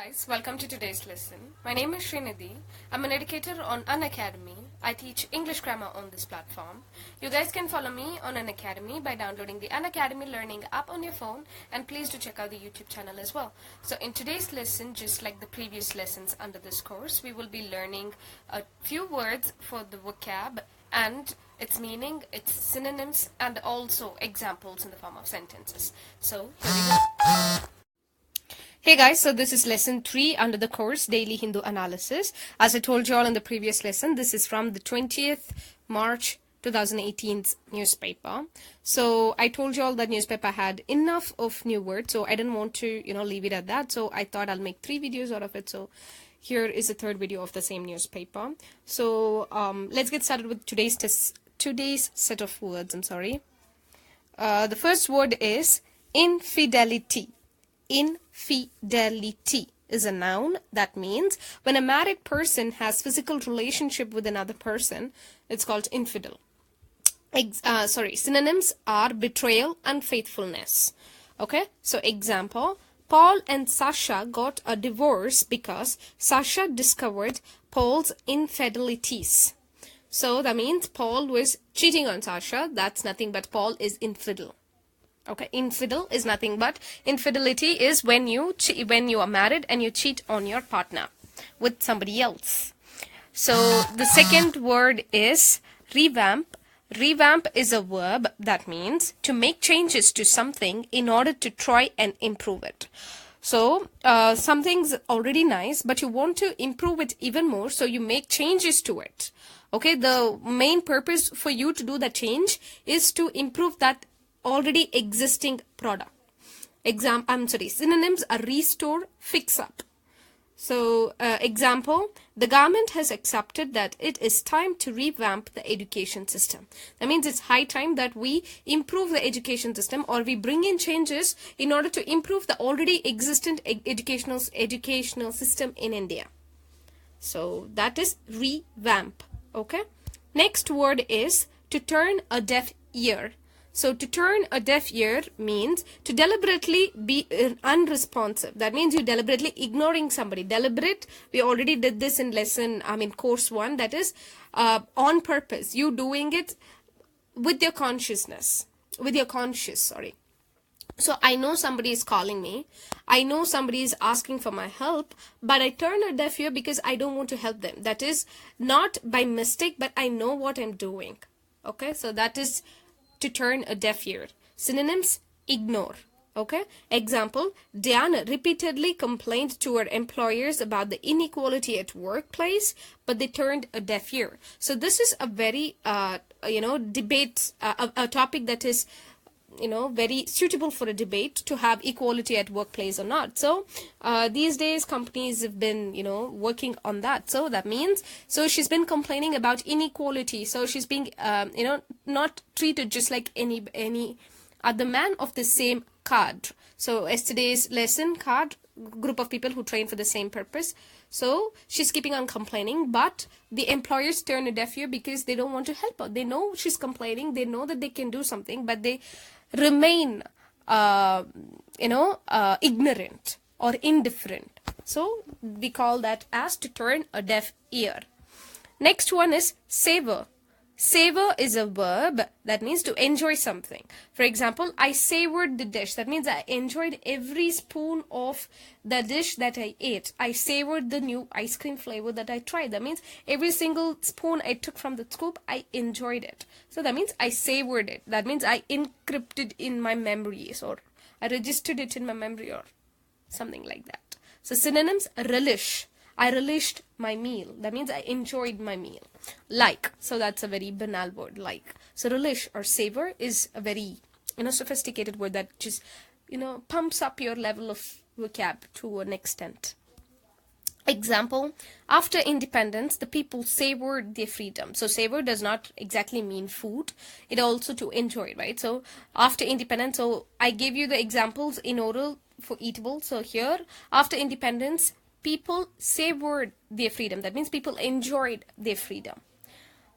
Guys, welcome to today's lesson. My name is Srinidhi. I'm an educator on Unacademy. I teach English grammar on this platform. You guys can follow me on Unacademy by downloading the Unacademy learning app on your phone, and please do check out the YouTube channel as well. So in today's lesson, just like the previous lessons under this course, we will be learning a few words for the vocab and its meaning, its synonyms, and also examples in the form of sentences. So here we go. Hey guys, so this is lesson 3 under the course Daily Hindu Analysis. As I told you all in the previous lesson, this is from the 20th March 2018's newspaper. So I told you all that newspaper had enough of new words, so I didn't want to, leave it at that. So I thought I'll make 3 videos out of it. So here is the 3rd video of the same newspaper. So let's get started with today's set of words. The first word is infidelity. Infidelity is a noun. That means when a married person has physical relationship with another person, it's called infidel. Synonyms are betrayal and faithfulness. Okay, so example, Paul and Sasha got a divorce because Sasha discovered Paul's infidelities. So that means Paul was cheating on Sasha. That's nothing but Paul is infidel. Okay, infidel is nothing but infidelity is when you are married and you cheat on your partner with somebody else. So the second word is revamp. Revamp is a verb that means to make changes to something in order to try and improve it. So something's already nice, but you want to improve it even more, so you make changes to it. Okay, the main purpose for you to do that change is to improve that already existing product. Synonyms are restore, fix up. So example, the government has accepted that it is time to revamp the education system. That means it's high time that we improve the education system, or we bring in changes in order to improve the already existent educational system in India. So that is revamp. Okay, next word is to turn a deaf ear. So to turn a deaf ear means to deliberately be unresponsive. That means you deliberately ignoring somebody. Deliberate, we already did this in course 1. That is on purpose. You doing it with your consciousness. So I know somebody is calling me. I know somebody is asking for my help, but I turn a deaf ear because I don't want to help them. That is not by mistake, but I know what I'm doing. Okay, so that is to turn a deaf ear. Synonyms, ignore. Okay, example, Diana repeatedly complained to her employers about the inequality at workplace, but they turned a deaf ear. So this is a very debate, a topic that is very suitable for a debate, to have equality at workplace or not. So these days companies have been working on that. So that means, so she's been complaining about inequality, so she's being not treated just like any other man of the same card. So yesterday's lesson, card, group of people who train for the same purpose. So she's keeping on complaining, but the employers turn a deaf ear because they don't want to help her. They know she's complaining, they know that they can do something, but they remain ignorant or indifferent. So we call that as to turn a deaf ear. Next one is savor. Savor is a verb that means to enjoy something. For example, I savored the dish. That means I enjoyed every spoon of the dish that I ate. I savored the new ice cream flavor that I tried. That means every single spoon I took from the scoop, I enjoyed it. So that means I savored it. That means I encrypted in my memories, or I registered it in my memory, or something like that. So synonyms, relish. I relished my meal. That means I enjoyed my meal. Like, so that's a very banal word, like. So relish or savor is a very sophisticated word that just pumps up your level of vocab to an extent. Example, after independence, the people savored their freedom. So savor does not exactly mean food. It also to enjoy, right? So after independence, so I gave you the examples in oral for eatable. So here, after independence, people savored their freedom. That means people enjoyed their freedom.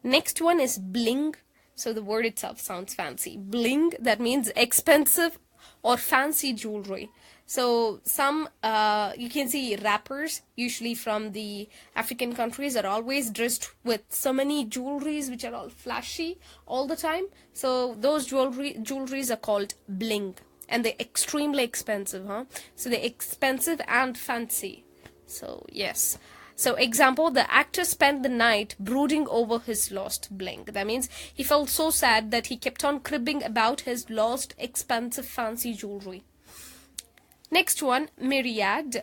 Next one is bling. So the word itself sounds fancy. Bling, that means expensive or fancy jewelry. So some you can see rappers, usually from the African countries, are always dressed with so many jewelries which are all flashy all the time. So those jewelries are called bling, and they're extremely expensive, huh? So they're expensive and fancy. So yes. So example, the actor spent the night brooding over his lost bling. That means he felt so sad that he kept on cribbing about his lost expensive fancy jewelry. Next one, myriad.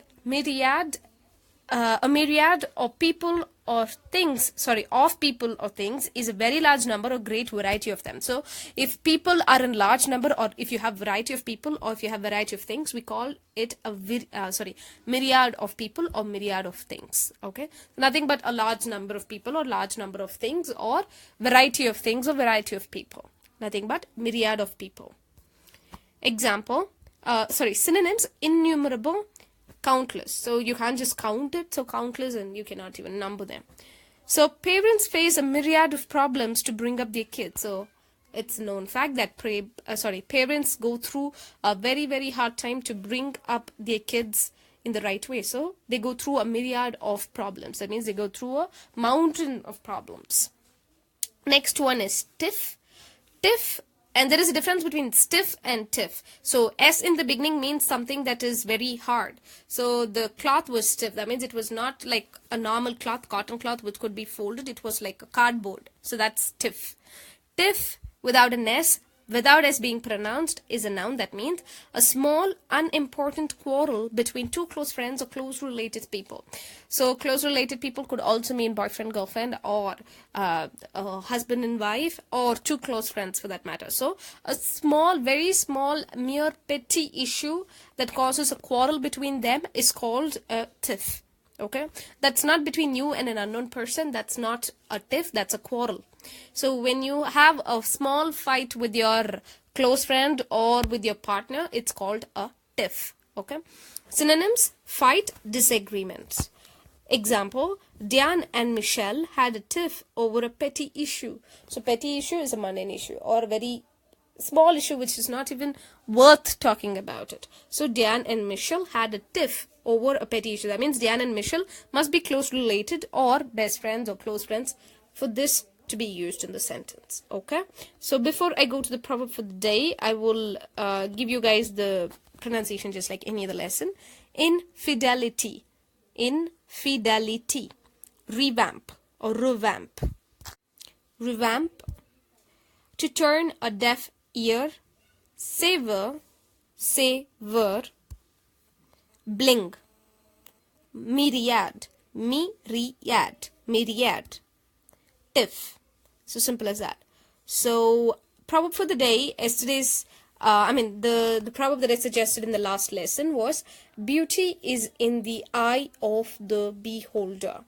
A myriad of people or things, of people or things is a very large number or great variety of them. So if people are in large number, or if you have variety of people, or if you have variety of things, we call it a myriad of people or myriad of things. Okay, nothing but a large number of people or large number of things, or variety of things or variety of people. Nothing but myriad of people. Example, synonyms: innumerable, countless. So you can't just count it, so countless, and you cannot even number them. So parents face a myriad of problems to bring up their kids. So it's a known fact that parents go through a very, very hard time to bring up their kids in the right way. So they go through a myriad of problems. That means they go through a mountain of problems. Next one is Tiff. And there is a difference between stiff and tiff. So S in the beginning means something that is very hard. So the cloth was stiff. That means it was not like a normal cloth, cotton cloth, which could be folded. It was like a cardboard. So that's tiff. Tiff without an S, without S being pronounced, is a noun. That means a small, unimportant quarrel between two close friends or close related people. So close related people could also mean boyfriend, girlfriend, or husband and wife, or two close friends for that matter. So a small, very small, mere petty issue that causes a quarrel between them is called a tiff. Okay, that's not between you and an unknown person. That's not a tiff, that's a quarrel. So when you have a small fight with your close friend or with your partner, it's called a tiff. Okay, synonyms: fight, disagreements. Example, Diane and Michelle had a tiff over a petty issue. So petty issue is a mundane issue, or a very small issue which is not even worth talking about it. So Diane and Michelle had a tiff over a petty issue. That means Diane and Michelle must be closely related or best friends or close friends for this to be used in the sentence. Okay, so before I go to the proverb for the day, I will give you guys the pronunciation just like any other lesson. Infidelity, revamp or revamp. Revamp, to turn a deaf ear. Savour, bling. Myriad, Tiff. So simple as that. So proverb for the day, yesterday's the proverb that I suggested in the last lesson was, beauty is in the eye of the beholder.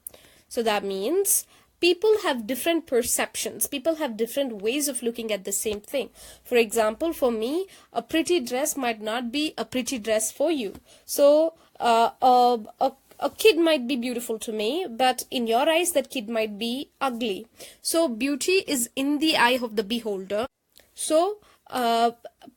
So that means people have different perceptions. People have different ways of looking at the same thing. For example, for me, a pretty dress might not be a pretty dress for you. So a kid might be beautiful to me, but in your eyes, that kid might be ugly. So beauty is in the eye of the beholder. So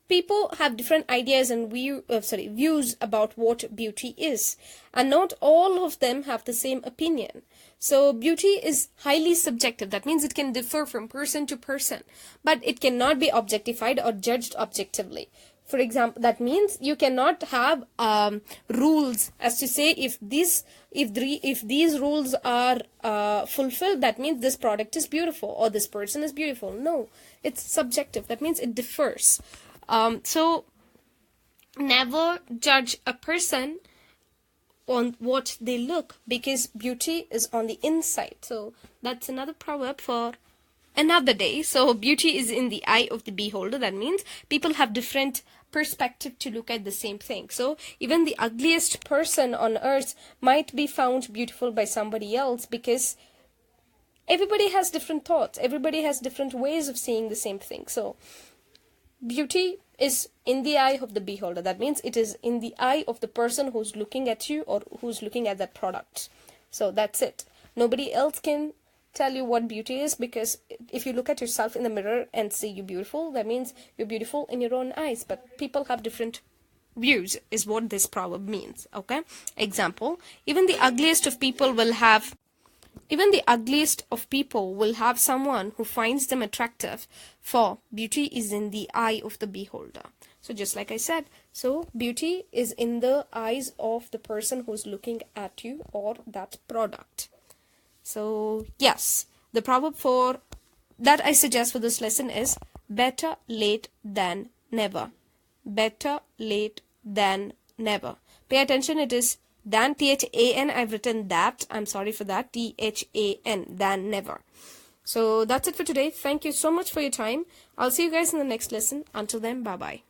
people have different ideas and views about what beauty is, and not all of them have the same opinion. So beauty is highly subjective. That means it can differ from person to person, but it cannot be objectified or judged objectively. For example, that means you cannot have rules as to say if these rules are fulfilled, that means this product is beautiful or this person is beautiful. No, it's subjective. That means it differs. So never judge a person on what they look, because beauty is on the inside. So that's another proverb for another day. So beauty is in the eye of the beholder. That means people have different perspective to look at the same thing. So even the ugliest person on earth might be found beautiful by somebody else, because everybody has different thoughts. Everybody has different ways of seeing the same thing. So beauty is in the eye of the beholder. That means it is in the eye of the person who's looking at you or who's looking at that product. So that's it. Nobody else can tell you what beauty is, because if you look at yourself in the mirror and see you beautiful, that means you're beautiful in your own eyes. But people have different views is what this proverb means. Okay, example, even the ugliest of people will have someone who finds them attractive, for beauty is in the eye of the beholder. So just like I said, so beauty is in the eyes of the person who's looking at you or that product. So yes, the proverb for that I suggest for this lesson is better late than never. Better late than never. Pay attention, it is than, THAN. I've written that. I'm sorry for that. THAN, than never. So that's it for today. Thank you so much for your time. I'll see you guys in the next lesson. Until then, bye-bye.